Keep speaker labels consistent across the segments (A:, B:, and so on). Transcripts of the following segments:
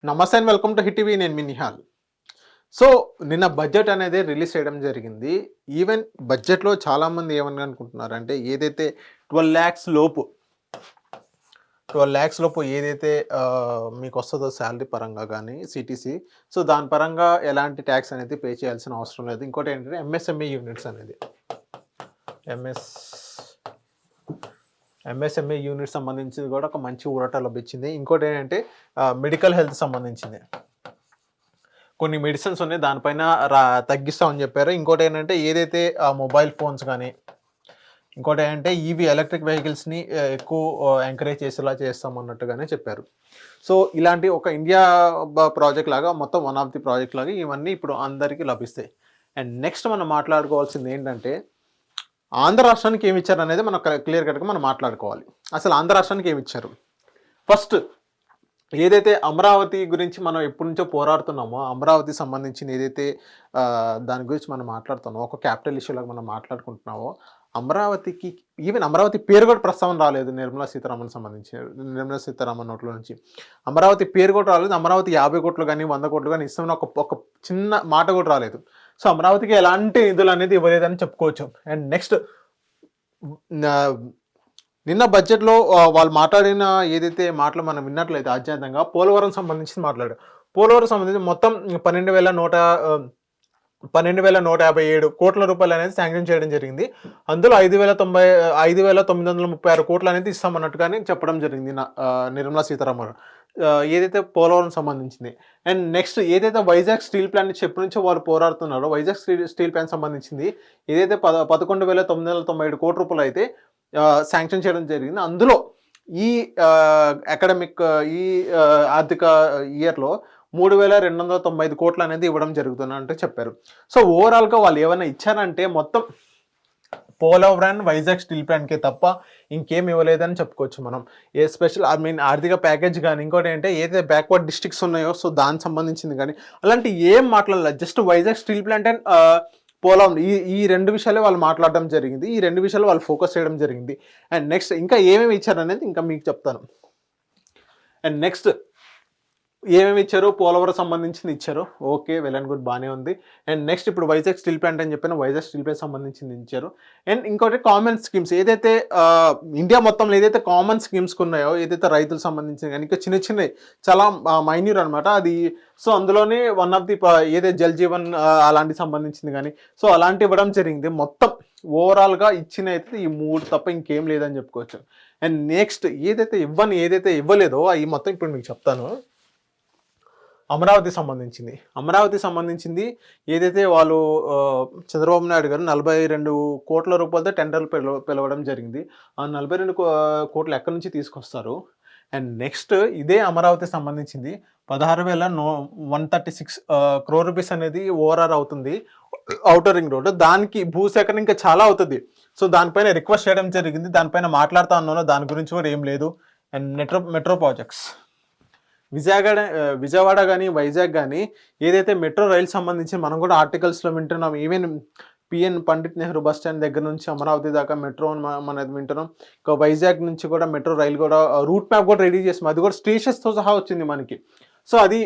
A: నమస్తే and welcome to hit TV. నేను మీ Nihal. So నిన్న బడ్జెట్ అనేది రిలీజ్ చేయడం జరిగింది. ఈవెన్ బడ్జెట్లో చాలామంది ఏమని అనుకుంటున్నారంటే ఏదైతే 12 lakhs లోపు ఏదైతే మీకు వస్తుందో శాలరీ పరంగా కానీ సిటీసీ, సో దాని పరంగా ఎలాంటి ట్యాక్స్ అనేది పే చేయాల్సిన అవసరం లేదు. ఇంకోటి ఏంటంటే ఎంఎస్ఎంఈ యూనిట్స్ అనేది ఎంఎస్ఎంఈ యూనిట్ సంబంధించింది కూడా ఒక మంచి ఊరట లభించింది. ఇంకోటి ఏంటంటే మెడికల్ హెల్త్ సంబంధించింది కొన్ని మెడిసిన్స్ ఉన్నాయి, దానిపైన తగ్గిస్తామని చెప్పారు. ఇంకోటి ఏంటంటే ఏదైతే మొబైల్ ఫోన్స్ కానీ, ఇంకోటి ఏంటంటే ఈవీ ఎలక్ట్రిక్ వెహికల్స్ని ఎక్కువ ఎంకరేజ్ చేసేలా చేస్తామన్నట్టుగానే చెప్పారు. సో ఇలాంటి ఒక ఇండియా ప్రాజెక్ట్ లాగా, మొత్తం వన్ ఆఫ్ ది ప్రాజెక్ట్ లాగా ఇవన్నీ ఇప్పుడు అందరికీ లభిస్తాయి. అండ్ నెక్స్ట్ మనం మాట్లాడుకోవాల్సింది ఏంటంటే ఆంధ్ర రాష్ట్రానికి ఏమి ఇచ్చారు అనేది మనం క్లియర్ కట్గా మనం మాట్లాడుకోవాలి. అసలు ఆంధ్ర రాష్ట్రానికి ఏమి ఇచ్చారు? ఫస్ట్ ఏదైతే అమరావతి గురించి మనం ఎప్పటి నుంచో పోరాడుతున్నామో, అమరావతి సంబంధించిన ఏదైతే దాని గురించి మనం మాట్లాడుతున్నామో, ఒక క్యాపిటల్ ఇష్యూలాగా మనం మాట్లాడుకుంటున్నామో, అమరావతికి ఈవెన్ అమరావతి పేరు కూడా ప్రస్తావన రాలేదు నిర్మలా సీతారామన్ నోట్ల నుంచి. అమరావతి పేరు కూడా రాలేదు. అమరావతి 50 కోట్లు కానీ 100 కోట్లు కానీ ఇస్తామని ఒక చిన్న మాట కూడా రాలేదు. సో అమరావతికి ఎలాంటి నిధులు అనేది ఇవ్వలేదని చెప్పుకోవచ్చు. అండ్ నెక్స్ట్ నిన్న బడ్జెట్లో వాళ్ళు మాట్లాడిన ఏదైతే మాటలు మనం విన్నట్లయితే ఆద్యంతంగా పోలవరం సంబంధించి మాట్లాడారు. పోలవరం సంబంధించి మొత్తం 12,157 కోట్ల రూపాయలు అనేది శాంక్షన్ చేయడం జరిగింది. అందులో 5,936 కోట్లు అనేది ఇస్తామన్నట్టుగానే చెప్పడం జరిగింది నిర్మలా సీతారామన్ ఏదైతే పోలవరం సంబంధించింది. అండ్ నెక్స్ట్ ఏదైతే వైజాగ్ స్టీల్ ప్లాంట్ నుంచి ఎప్పటి నుంచో వాళ్ళు పోరాడుతున్నారో, వైజాగ్ స్టీల్ ప్లాంట్ సంబంధించింది ఏదైతే 11,997 కోట్ల రూపాయలు అయితే శాంక్షన్ చేయడం జరిగింది. అందులో ఈ అకాడమిక్ ఈ ఆర్థిక ఇయర్లో 3,295 కోట్లు అనేది ఇవ్వడం జరుగుతుందంటే చెప్పారు. సో ఓవరాల్గా వాళ్ళు ఏమైనా ఇచ్చారంటే మొత్తం పోలవరం వైజాగ్ స్టీల్ ప్లాంట్కే తప్ప ఇంకేం ఇవ్వలేదని చెప్పుకోవచ్చు మనం. ఏ స్పెషల్ ఆర్థిక ప్యాకేజ్ కానీ, ఇంకోటి ఏంటంటే ఏదైతే బ్యాక్వర్డ్ డిస్ట్రిక్ట్స్ ఉన్నాయో సో దానికి సంబంధించింది కానీ అలాంటి ఏం మాట్లాడలేదు. Just Vizag steel plant and Polavaram ఈ రెండు విషయాలే వాళ్ళు మాట్లాడడం జరిగింది. ఈ రెండు విషయాలు వాళ్ళు ఫోకస్ చేయడం జరిగింది. అండ్ నెక్స్ట్ ఇంకా ఏమేమి ఇచ్చారు అనేది ఇంకా మీకు చెప్తాను. అండ్ నెక్స్ట్ ఏమేమి ఇచ్చారు, పోలవరం సంబంధించింది ఇచ్చారు. ఓకే, వెల్ అండ్ గుడ్, బాగానే ఉంది. అండ్ నెక్స్ట్ ఇప్పుడు వైజాగ్ స్టీల్ ప్లాంట్ అని చెప్పిన వైజాగ్ స్టీల్ ప్లాంట్ సంబంధించింది ఇచ్చారు. అండ్ ఇంకోటి కామన్ స్కీమ్స్ ఏదైతే ఇండియా మొత్తంలో ఏదైతే కామన్ స్కీమ్స్ ఉన్నాయో, ఏదైతే రైతులకు సంబంధించింది కానీ ఇంకా చిన్న చిన్నవి చాలా మైన్యూర్ అనమాట అది. సో అందులోనే వన్ ఆఫ్ ది ఏదైతే జల్ జీవన్ అలాంటి సంబంధించింది కానీ సో అలాంటి ఇవ్వడం జరిగింది. మొత్తం ఓవరాల్గా ఇచ్చిన అయితే ఈ 3 తప్ప ఇంకేం లేదని చెప్పుకోవచ్చు. అండ్ నెక్స్ట్ ఏదైతే ఇవ్వలేదో అవి మొత్తం ఇప్పుడు మీకు చెప్తాను. అమరావతి సంబంధించింది ఏదైతే వాళ్ళు చంద్రబాబు నాయుడు గారు 42 కోట్ల రూపాయలతో టెండర్లు పిలవడం జరిగింది. ఆ 42 కోట్లు ఎక్కడి నుంచి తీసుకొస్తారు? అండ్ నెక్స్ట్ ఇదే అమరావతి సంబంధించింది 16,136 crore రూపీస్ అనేది ఓఆర్ఆర్ అవుతుంది, ఔటర్ రింగ్ రోడ్. దానికి భూసేకరణ ఇంకా చాలా అవుతుంది. సో దానిపైన రిక్వెస్ట్ చేయడం జరిగింది, దానిపైన మాట్లాడుతూ ఉన్నాను, దాని గురించి కూడా ఏం లేదు. అండ్ మెట్రో ప్రాజెక్ట్స్ విజయవాడ కానీ వైజాగ్ కానీ ఏదైతే మెట్రో రైలు సంబంధించి మనం కూడా ఆర్టికల్స్లో వింటున్నాం. Even PN Pandit Nehru bus stand దగ్గర నుంచి అమరావతి దాకా మెట్రో అనేది వింటున్నాం. ఇంకా వైజాగ్ నుంచి కూడా మెట్రో రైలు కూడా రూట్ మ్యాప్ కూడా రెడీ చేసాం, అది కూడా స్టేషన్స్తో సహా వచ్చింది మనకి. సో అది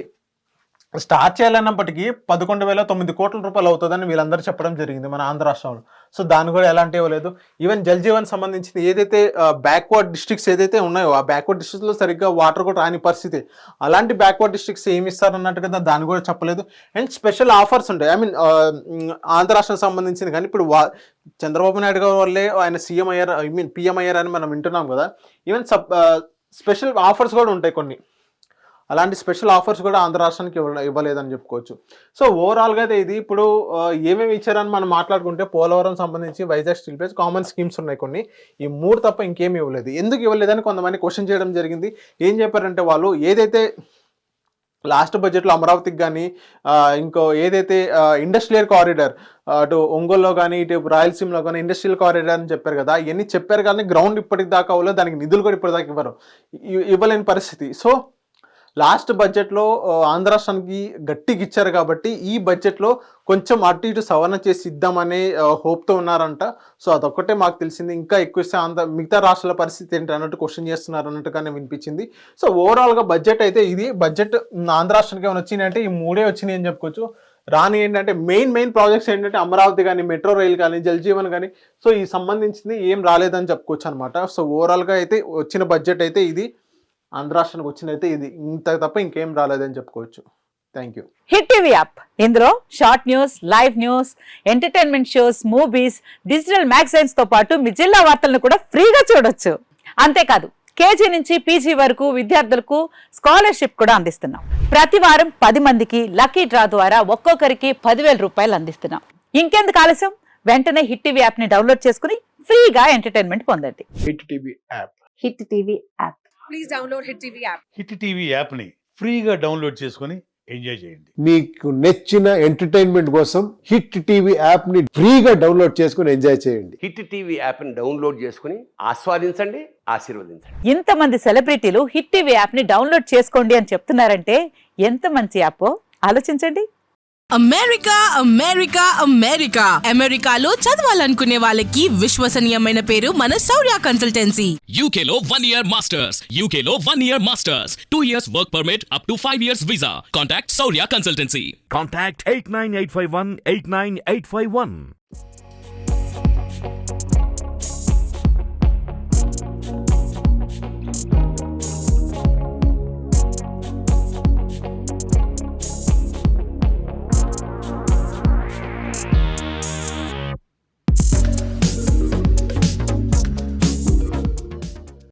A: స్టార్ట్ చేయాలన్నప్పటికీ 11,009 కోట్ల రూపాయలు అవుతుందని వీళ్ళందరూ చెప్పడం జరిగింది మన ఆంధ్ర రాష్ట్రంలో. సో దాన్ని కూడా ఎలాంటి ఇవ్వలేదు. ఈవెన్ జల్ జీవన్ సంబంధించింది ఏదైతే బ్యాక్వర్డ్ డిస్ట్రిక్ట్స్ ఏదైతే ఉన్నాయో ఆ బ్యాక్వర్డ్ డిస్ట్రిక్ట్స్లో సరిగ్గా వాటర్ కూడా రాని పరిస్థితి. అలాంటి బ్యాక్వర్డ్ డిస్ట్రిక్ట్స్ ఏమి ఇస్తారన్నట్టు కదా దాన్ని కూడా చెప్పలేదు. అండ్ స్పెషల్ ఆఫర్స్ ఉంటాయి ఆంధ్ర రాష్ట్రం సంబంధించింది కానీ ఇప్పుడు చంద్రబాబు నాయుడు గారి వల్లే ఆయన సీఎం అయ్యారు, పిఎం అయ్యారు అని మనం వింటున్నాం కదా. ఈవెన్ స్పెషల్ ఆఫర్స్ కూడా ఉంటాయి కొన్ని. అలాంటి స్పెషల్ ఆఫర్స్ కూడా ఆంధ్ర రాష్ట్రానికి ఇవ్వలేదని చెప్పుకోవచ్చు. సో ఓవరాల్గా అయితే ఇది ఇప్పుడు ఏమేమి ఇచ్చారని మనం మాట్లాడుకుంటే పోలవరం సంబంధించి Vizag steel plant common schemes ఉన్నాయి కొన్ని, ఈ 3 తప్ప ఇంకేమి ఇవ్వలేదు. ఎందుకు ఇవ్వలేదని కొంతమంది క్వశ్చన్ చేయడం జరిగింది. ఏం చెప్పారంటే వాళ్ళు ఏదైతే లాస్ట్ బడ్జెట్లో అమరావతికి కానీ ఇంకో ఏదైతే ఇండస్ట్రియల్ కారిడార్ అటు ఒంగోలులో కానీ ఇటు రాయలసీమలో కానీ ఇండస్ట్రియల్ కారిడార్ అని చెప్పారు కదా, ఇవన్నీ చెప్పారు కానీ గ్రౌండ్ ఇప్పటికి దాకా అవ్వలేదు, దానికి నిధులు కూడా ఇప్పటిదాకా ఇవ్వలేని పరిస్థితి. సో లాస్ట్ బడ్జెట్లో ఆంధ్ర రాష్ట్రానికి గట్టిగా ఇచ్చారు కాబట్టి ఈ బడ్జెట్లో కొంచెం అటు ఇటు సవరణ చేసి ఇద్దామనే హోప్తో ఉన్నారంట. సో అదొక్కటే మాకు తెలిసింది. ఇంకా ఎక్కువ ఇస్తే మిగతా రాష్ట్రాల పరిస్థితి ఏంటి అన్నట్టు క్వశ్చన్ చేస్తున్నారు అన్నట్టుగానే వినిపించింది. సో ఓవరాల్గా బడ్జెట్ అయితే ఇది. బడ్జెట్ ఆంధ్ర రాష్ట్రానికి ఏమైనా వచ్చినాయి అంటే ఈ 3 వచ్చినాయి అని చెప్పుకోవచ్చు. రాని ఏంటంటే మెయిన్ ప్రాజెక్ట్స్ ఏంటంటే అమరావతి కానీ, మెట్రో రైల్ కానీ, జల్ జీవన్ కానీ, సో ఈ సంబంధించింది ఏం రాలేదని చెప్పుకోవచ్చు అనమాట. సో ఓవరాల్గా అయితే వచ్చిన బడ్జెట్ అయితే ఇది. ఆంధ్ర రాష్ట్రానికి వచ్చినైతే ఇది, ఇంత తప్ప ఇంకేం రాలేదని చెప్పుకోవచ్చు. Thank you.
B: Hit TV app, ఇందులో short news, live news, entertainment shows, movies, digital magazines తో పాటు మీ జిల్లా వార్తలను కూడా ఫ్రీగా చూడొచ్చు. అంతేకాదు కేజీ నుంచి పీజీ వరకు విద్యార్థులకు స్కాలర్షిప్ కూడా అందిస్తున్నాం. ప్రతి వారం 10 మందికి లక్కీ డ్రా ద్వారా ఒక్కొక్కరికి 10,000 రూపాయలు అందిస్తున్నాం. ఇంకెందుకు ఆలస్యం, వెంటనే హిట్ టీవీ యాప్ ని డౌన్లోడ్ చేసుకుని ఫ్రీగా ఎంటర్టైన్మెంట్ పొందండి.
A: Hit TV app.
B: Hit TV app.
C: Please download hit TV app.
D: Hit TV యాప్ని ఫ్రీగా డౌన్లోడ్ చేసుకొని ఎంజాయ్ చేయండి.
E: మీకు నచ్చిన ఎంటర్టైన్మెంట్ కోసం హిట్ టీవీ యాప్ ని ఫ్రీగా డౌన్లోడ్ చేసుకుని ఎంజాయ్ చేయండి.
F: హిట్ టీవీ యాప్ని డౌన్లోడ్ చేసుకుని ఆస్వాదించండి, ఆశీర్వదించండి.
B: ఇంతమంది సెలబ్రిటీలు హిట్ టీవీ యాప్ ని డౌన్లోడ్ చేసుకోండి అని చెప్తున్నారంటే ఎంత మంచి యాప్ ఆలోచించండి.
C: అమెరికా అమెరికా అమెరికా అమెరికాలో చదవాలనుకునే వాళ్ళకి విశ్వసనీయమైన పేరు మన శౌర్య కన్సల్టెన్సీ.
G: UK లో 1 year masters. UK లో 1 year masters. 2 years work permit up to 5 years visa. Contact Saurya Consultancy.
H: Contact 89851 89851.